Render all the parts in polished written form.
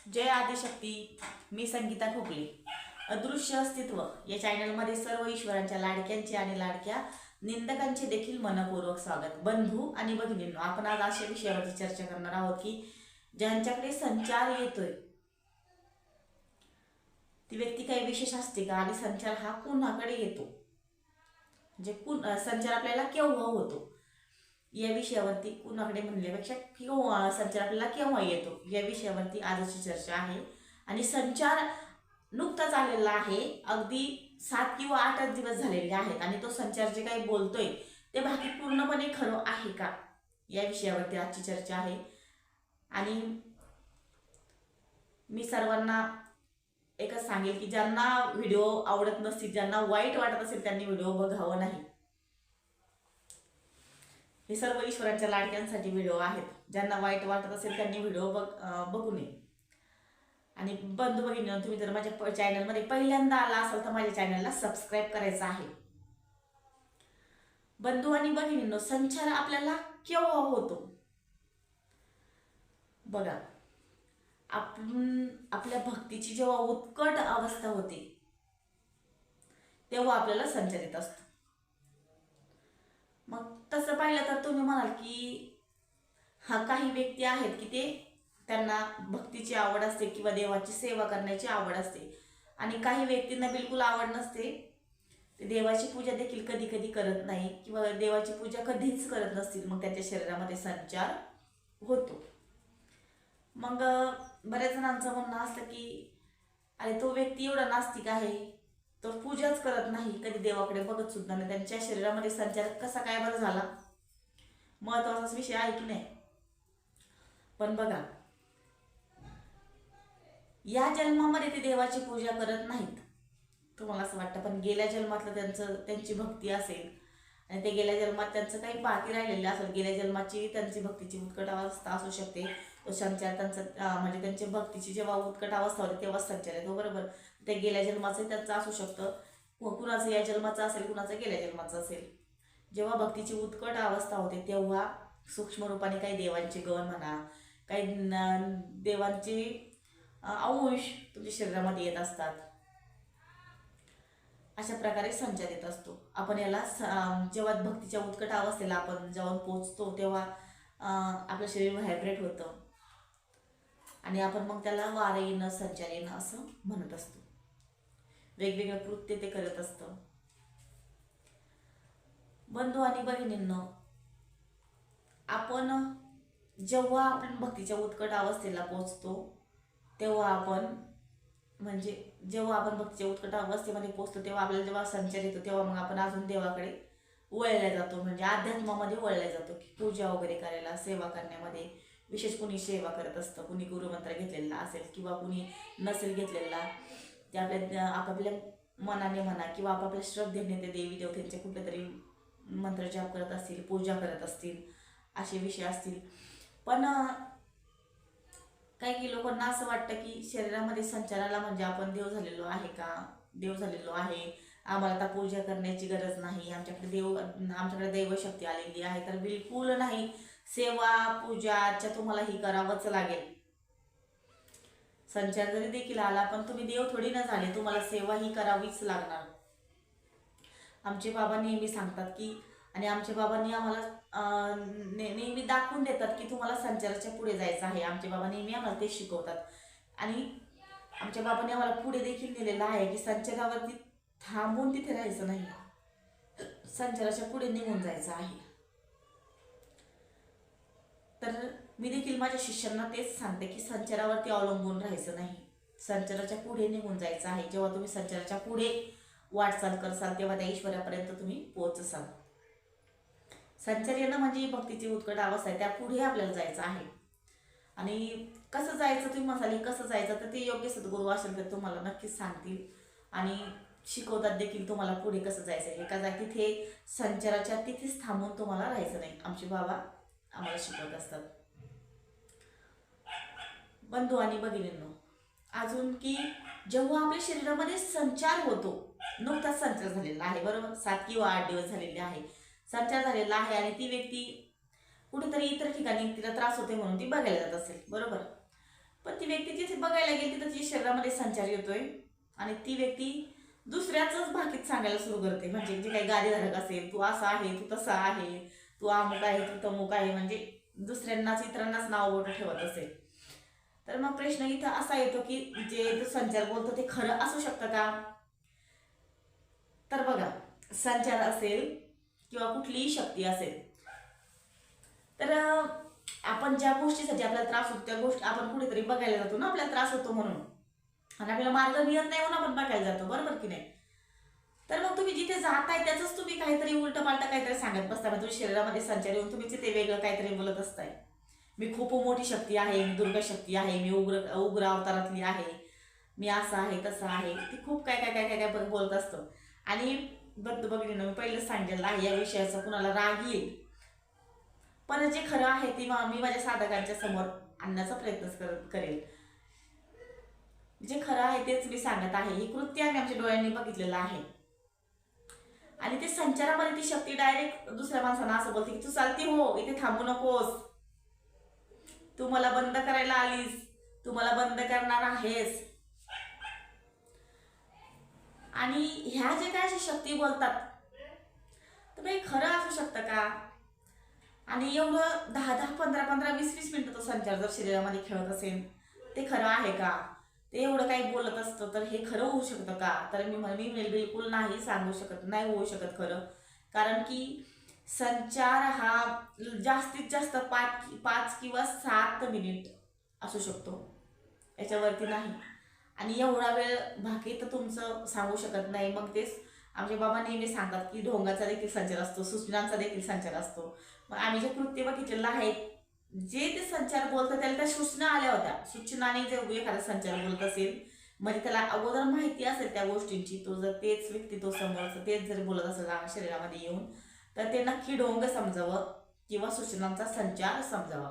जय आदिशक्ती. मी संगीता खोकले. अदृश्य अस्तित्व या चॅनलमध्ये सर्व ईश्वरांच्या लाडक्यांचे आणि लाडक्या निंदकांचे देखील मनपूर्वक स्वागत. बंधू आणि भगिनींनो, आपण आज अशा विषयावरती चर्चा करणार आहोत की ज्यांच्याकडे संचार येतोय ती व्यक्ती काही विशेष असते का, आणि संचार हा कुणाकडे येतो, म्हणजे संचार आपल्याला केव्हा होतो या विषयावरती, कुणाकडे म्हणल्यापेक्षा किंवा संचार आपल्याला केव्हा येतो या विषयावरती आजची चर्चा आहे. आणि संचार नुकताच आलेला आहे, अगदी 7 किंवा 8 दिवस झालेले आहेत, आणि तो संचार जे काही बोलतोय ते बाकी पूर्णपणे खरं आहे का या विषयावरती आजची चर्चा आहे. आणि मी सर्वांना एकच सांगेल की ज्यांना व्हिडिओ आवडत नसतील, ज्यांना वाईट वाटत असेल, त्यांनी व्हिडिओ बघावं नाही. हे सर्व ईश्वरांच्या लाडक्यांसाठी व्हिडिओ आहेत. ज्यांना वाईट वाटत असेल त्यांनी व्हिडिओ बघू नये. आणि बंधू भगिनींनो, तुम्ही जर माझ्या चॅनलमध्ये पहिल्यांदा आला असाल तर माझ्या चॅनलला सबस्क्राईब करायचं आहे. बंधू आणि भगिनींनो, संचार आपल्याला केव्हा होतो बघा, आपण आपल्या भक्तीची जेव्हा उत्कट अवस्था होते तेव्हा आपल्याला संचार येत असतो. मग तसं पाहिलं तर तुम्ही म्हणाल की काही व्यक्ती आहेत की त्यांना भक्तीची आवड असते किंवा देवाची सेवा करण्याची आवड असते, आणि काही व्यक्तींना बिलकुल आवड नसते, ते देवाची पूजा देखील कधी कधी करत नाही किंवा देवाची पूजा कधीच करत नसतील, मग त्यांच्या शरीरामध्ये संचार होतो. मग बऱ्याच जणांचं म्हणणं असतं की अरे तो व्यक्ती एवढा नास्तिक आहे, तो पूजाच करत नाही, कधी देवाकडे बघत सुद्धा नाही, त्यांच्या शरीरामध्ये संचार कसा काय बरं झाला, महत्वाचाच विषय आहे की नाही. पण बघा, या जन्मामध्ये ते देवाची पूजा करत नाहीत तुम्हाला असं वाटतं, पण गेल्या जन्मातलं त्यांची भक्ती असेल, आणि ते गेल्या जन्मात त्यांचं काही बाकी राहिलेलं असेल, गेल्या जन्माची त्यांची भक्तीची उत्कट अवस्था असू शकते, तो संचार त्यांचा म्हणजे त्यांच्या भक्तीची जेव्हा उत्कट अवस्था होते तेव्हा संचार येतो, बरोबर. ते गेल्या जन्माचं त्यांचं असू शकतं, कुणाचं या जन्माचं असेल, कुणाचं गेल्या जन्माचं असेल. जेव्हा भक्तीची उत्कट अवस्था होते तेव्हा सूक्ष्म रूपाने काही देवांचे गण म्हणा, काही देवांचे अंश तुमच्या शरीरामध्ये येत असतात. अशा प्रकारे संचार येत असतो. आपण याला जेव्हा भक्तीच्या उत्कट अवस्थेला आपण जाऊन पोचतो तेव्हा आपलं शरीर व्हायब्रेट होतं, आणि आपण मग त्याला वारं येणं, संचार येणं असं म्हणत असतो. वेगवेगळं कृत्य ते करत असतं. बंधू आणि भगिनींनो, आपण जेव्हा आपण भक्तीच्या उत्कट अवस्थेला पोचतो तेव्हा आपण जेव्हा आपण भक्तीच्या उत्कट अवस्थेमध्ये पोचतो तेव्हा आपल्याला जेव्हा संचार येतो तेव्हा मग आपण अजून देवाकडे वळल्या जातो, म्हणजे अध्यात्मामध्ये वळल्या जातो की पूजा वगैरे करायला, सेवा करण्यामध्ये. विशेष कुणी सेवा करत असतं, कुणी गुरुमंत्र घेतलेला असेल किंवा कुणी नसेल घेतलेला, ते आपापल्या मनाने म्हणा किंवा आपापल्या श्रद्धेने ते देवी देवतांचे कुठले तरी मंत्र जाप करत असतील, पूजा करत असतील, असे विषय असतील. पण काही लोकांना असं वाटतं की शरीरामध्ये संचाराला म्हणजे आपण देव झालेलो आहे का, देव झालेलो आहे, आम्हाला आता पूजा करण्याची गरज नाही, आमच्याकडे दैवशक्ती आलेली आहे. तर बिलकुल नाही. सेवा पूजाच्या तुम्हाला ही करावंच लागेल. संचार जरी देखील आला पण तुम्ही देव थोडी ना झाले, तुम्हाला सेवा ही करावीच लागणार. आमचे बाबा नेहमी सांगतात की, आणि आमच्या बाबांनी आम्हाला नेहमी दाखवून देतात की तुम्हाला संचाराच्या पुढे जायचं आहे. आमचे बाबा नेहमी आम्हाला ते शिकवतात, आणि आमच्या बाबांनी आम्हाला पुढे देखील नेलेलं आहे की संचारावरती थांबून तिथे राहायचं नाही, संचाराच्या पुढे निघून जायचं आहे. तर मी देखील माझ्या शिष्यांना तेच सांगते की संचारावरती अवलंबून राहायचं नाही, संचाराच्या पुढे निघून जायचं आहे. जेव्हा तुम्ही संचाराच्या पुढे वाटचाल करसाल तेव्हा त्या ईश्वरापर्यंत तुम्ही पोहोचसाल. संचार येणं म्हणजे भक्तीची उत्कट अवस्था आहे, त्या पुढे आपल्याला जायचं आहे. आणि कसं जायचं, तुम्ही म्हणाले कसं जायचं, तर ते योग्य सद्गुरू असेल तर तुम्हाला नक्कीच सांगतील आणि शिकवतात देखील तुम्हाला पुढे कसं जायचं आहे. एका जागी तिथे संचाराच्या तिथेच थांबून तुम्हाला राहायचं नाही, आमचे बाबा आम्हाला शिकवत असतात. बंधू आणि भगिनींनो, अजून की जेव्हा आपल्या शरीरामध्ये संचार होतो, नुकताच संचार झालेला आहे, बरोबर, 7 किंवा 8 दिवस झालेले आहे, संचार झालेला आहे, आणि ती व्यक्ती कुठेतरी इतर ठिकाणी तिला त्रास होते म्हणून ती बघायला जात असेल, बरोबर. पण ती व्यक्ती जिथे बघायला गेली तिथे तिच्या शरीरामध्ये संचार येतोय आणि ती व्यक्ती दुसऱ्याच भाकीत सांगायला सुरू करते. म्हणजे जे काही गादीधारक असेल, तू असा आहे, तू तसा आहे, तू अमुक आहे, तू तमुक आहे, म्हणजे दुसऱ्यांनाच इतरांनाच नाव बोट ठेवत असेल. तर मग प्रश्न इथं असा येतो की जे संचार बोलतो ते खरं असू शकतं का? तर बघा, संचार असेल किंवा कुठलीही शक्ती असेल तर आपण ज्या गोष्टीसाठी आपल्याला त्रास होतो त्या गोष्टी आपण कुठेतरी बघायला जातो ना, आपल्याला त्रास होतो म्हणून, आणि आपल्याला मार्ग मिळत नाही म्हणून आपण बघायला जातो, बरोबर की नाही? तर मग तुम्ही जिथे जाताय त्याच तुम्ही काहीतरी उलट पालट काहीतरी सांगत बसता, तुमच्या शरीरामध्ये संचार येऊन तुम्ही तिथे वेगळं काहीतरी बोलत असताय. मी खूप मोठी शक्ती आहे, मी दुर्गा शक्ती आहे, मी उग्र अवतारातली आहे, मी असं आहे तसं आहे, ती खूप काय काय काय काय काय बोलत असतो. आणि बघितलं ना, मी पहिलेच सांगितलेलं आहे या विषयाचा कुणाला राग येईल, पण जे खरं आहे ते मी माझ्या साधकांच्या समोर आणण्याचा प्रयत्न करेल. जे खरं आहे तेच मी सांगत आहे. हे कृत्य आम्ही आमच्या डोळ्यांनी बघितलेलं आहे. आणि ते संचारामध्ये ती शक्ती डायरेक्ट दुसऱ्या माणसांना असं बोलते की तू चालती हो, इथे थांबू नकोस, तू मला बंद करायला आलीस, तू मला बंद करणार आहेस. आणि ह्या जे काय अशी शक्ती बोलतात तर हे खरं असू शकतं का? आणि एवढं 10-10, 15-15, 20-20 मिनिटं तो संचार जर शरीरामध्ये खेळत असेल ते खरं आहे का? ते एवढं काही बोलत असतं तर हे खरं होऊ शकतं का? तर मी म्हणेल बिलकुल नाही, सांगू शकत नाही, होऊ शकत खरं. कारण की संचार हा जास्तीत जास्त 5 किंवा 7 मिनिट असू शकतो, याच्यावरती नाही. आणि एवढा वेळ भाकीत तुमचं सांगू शकत नाही. मग तेच आमचे बाबा नेहमी सांगतात की ढोंगाचा देखील संचार असतो, सूचनांचा देखील संचार असतो. मग आम्ही जे कृत्य बघितलेलं आहे, जे ते संचार बोलतात त्याला त्या सूचना आल्या होत्या. सूचनाने जर एखादा संचार बोलत असेल म्हणजे त्याला अगोदर माहिती असेल त्या गोष्टींची, तो जर तेच व्यक्ती तो समोरचं तेच जर बोलत असेल शरीरामध्ये येऊन, तर ते नक्की ढोंग समजावं किंवा सूचनांचा संचार समजावा.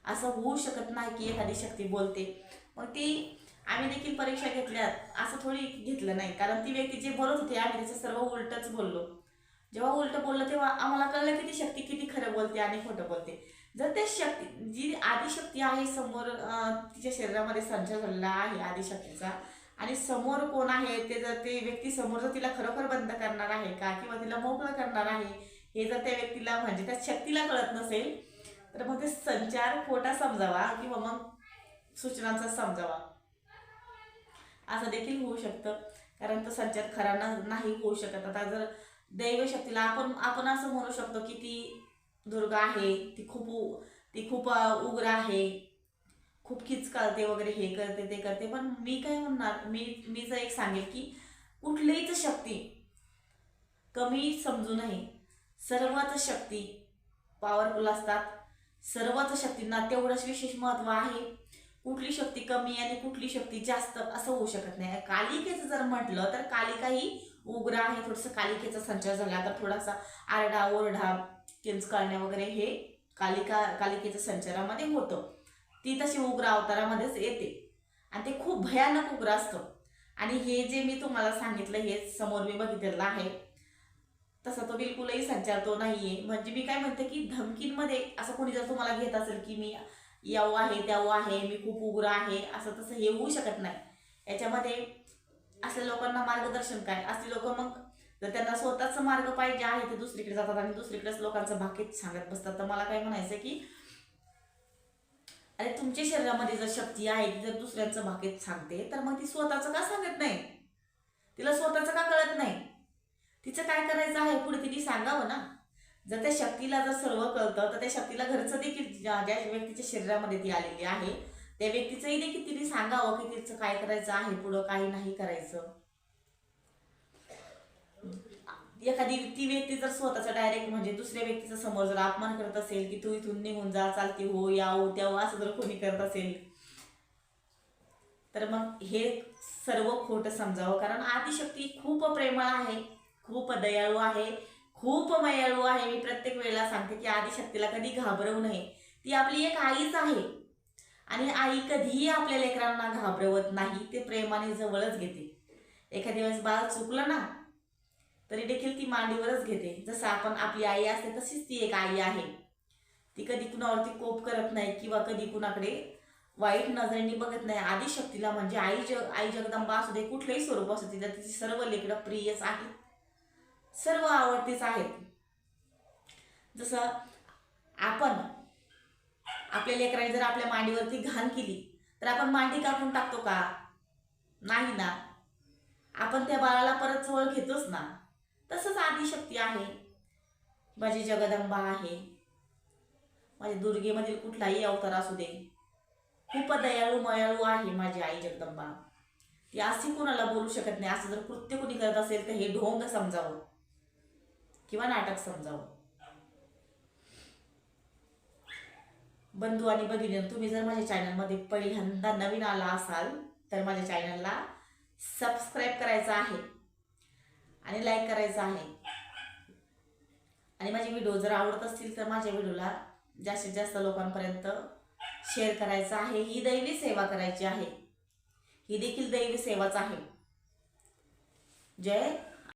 असं होऊ शकत नाही की एखादी शक्ती बोलते. मग ती आम्ही देखील परीक्षा घेतल्यात, असं थोडी घेतलं नाही. कारण ती व्यक्ती जे बोलत होती आम्ही त्याचं सर्व उलटच बोललो. जेव्हा उलट बोललं तेव्हा आम्हाला कळलं की ती शक्ती किती खरं बोलते आणि खोटं बोलते. जर त्या शक्ती जी आदिशक्ती आहे समोर, तिच्या शरीरामध्ये संचार झालेला आहे आदिशक्तीचा, आणि समोर कोण आहे ते जर ते व्यक्ती समोर जर तिला खरोखर बंद करणार आहे का किंवा तिला मोकळं करणार आहे हे जर त्या व्यक्तीला म्हणजे त्या शक्तीला कळत नसेल तर मग ते संचार खोटा समजावा किंवा मग सूचनांचा समजावा, असं देखील होऊ शकतं. कारण तो संचार खरा नाही होऊ शकत. आता जर दैवशक्तीला आपण असं म्हणू शकतो की ती दुर्गा आहे, ती खूप उग्र आहे, खूप खिचकाळते वगैरे, हे करते ते करते. पण मी काय म्हणणार, मी जर एक सांगेल की कुठलीच शक्ती कमी समजू नये. सर्वच शक्ती पॉवरफुल असतात, सर्वच शक्तींना तेवढंच विशेष महत्व आहे. कुठली शक्ती कमी आणि कुठली शक्ती जास्त असं होऊ शकत नाही. कालिकेचं जर म्हटलं तर कालिका ही उग्र आहे, थोडंसं कालिकेचा संचार झाला तर थोडासा आरडा ओरडा किंचकाळणे वगैरे हे कालिकेच्या संचारामध्ये होतं. ती तशी उग्र अवतारामध्येच येते आणि ते खूप भयानक उग्र असतं. आणि हे जे मी तुम्हाला सांगितलं हे समोर मी बघितलेलं आहे, तसा तो बिलकुलही संचार तो नाहीये. म्हणजे मी काय म्हणते की धमकींमध्ये असं कोणी जर तुम्हाला घेत असेल की मी याव आहे त्याव आहे, मी खूप उग्र आहे, असं तसं हे होऊ शकत नाही. याच्यामध्ये असल्या लोकांना मार्गदर्शन काय, असले लोक मग जर त्यांना स्वतःचा मार्ग पाहिजे आहे ते दुसरीकडे जातात आणि दुसरीकडेच लोकांचं भाकीत सांगत बसतात. तर मला काय म्हणायचं की अरे तुमच्या शरीरामध्ये जर शक्ती आहे ती जर दुसऱ्यांचं भाकीत सांगते तर मग ती स्वतःचं का सांगत नाही? तिला स्वतःचं का कळत नाही? तिचं काय करायचं आहे पुढे तिने सांगावं ना. जर त्या शक्तीला जर सर्व कळतं तर त्या शक्तीला घरचं देखील ज्या व्यक्तीच्या शरीरामध्ये ती आलेली आहे त्या व्यक्तीचंही देखील तिने सांगावं की तिचं काय करायचं आहे, पुढं काही नाही करायचं. एखादी ती व्यक्ती जर स्वतःचा डायरेक्ट म्हणजे दुसऱ्या व्यक्तीचा समोर जर अपमान करत असेल की तू इथून निघून जा, चालती हो, यावं त्यावं असं जर कोणी करत असेल तर मग हे सर्व खोटं समजावं. कारण आदिशक्ती खूप प्रेमळ आहे, खूप दयाळू आहे, खूप मायाळू आहे. मी प्रत्येक वेळेला सांगते की आदिशक्तीला कधी घाबरवू नये. ती आपली एक आईच आहे आणि आई कधीही आपल्या लेकरांना घाबरवत नाही, ते प्रेमाने जवळच घेते. एखाद्या वेळेस बाळ चुकलं ना तरी देखील ती मांडीवरच घेते. जसं आपण आपली आई असते तशीच ती एक आई आहे. ती कधी कुणावरती कोप करत नाही किंवा कधी कुणाकडे वाईट नजरेने बघत नाही. आदिशक्तीला म्हणजे आई जगदंबा असू दे, कुठलंही स्वरूप असू दे, तिची सर्व लेकरं प्रियच आहेत, सर्व आवडतीच आहेत. जसं आपण आपल्या लेकरांनी जर आपल्या मांडीवरती घाण केली तर आपण मांडी कापून टाकतो का? नाही ना. आपण त्या बाळाला परत जवळ घेतोच ना. तसंच आदिशक्ती आहे, माझी जगदंबा आहे, माझ्या दुर्गेमधील कुठलाही अवतार असू दे, खूप दयाळू मयाळू आहे माझी आई जगदंबा. ती अशी कोणाला बोलू शकत नाही. असं जर कृत्य कोणी करत असेल तर हे ढोंग समजावं किंवा नाटक समजावं. बंधू आणि भगिनी, तुम्ही जर माझ्या चॅनलमध्ये पहिल्यांदा नवीन आला असाल तर माझ्या चॅनलला सबस्क्राईब करायचं आहे आणि लाईक करायचं आहे. आणि माझे व्हिडिओ जर आवडत असतील तर माझ्या व्हिडिओला जास्तीत जास्त लोकांपर्यंत शेअर करायचं आहे. ही दैवी सेवा करायची आहे, ही देखील दैवी सेवाच आहे. जय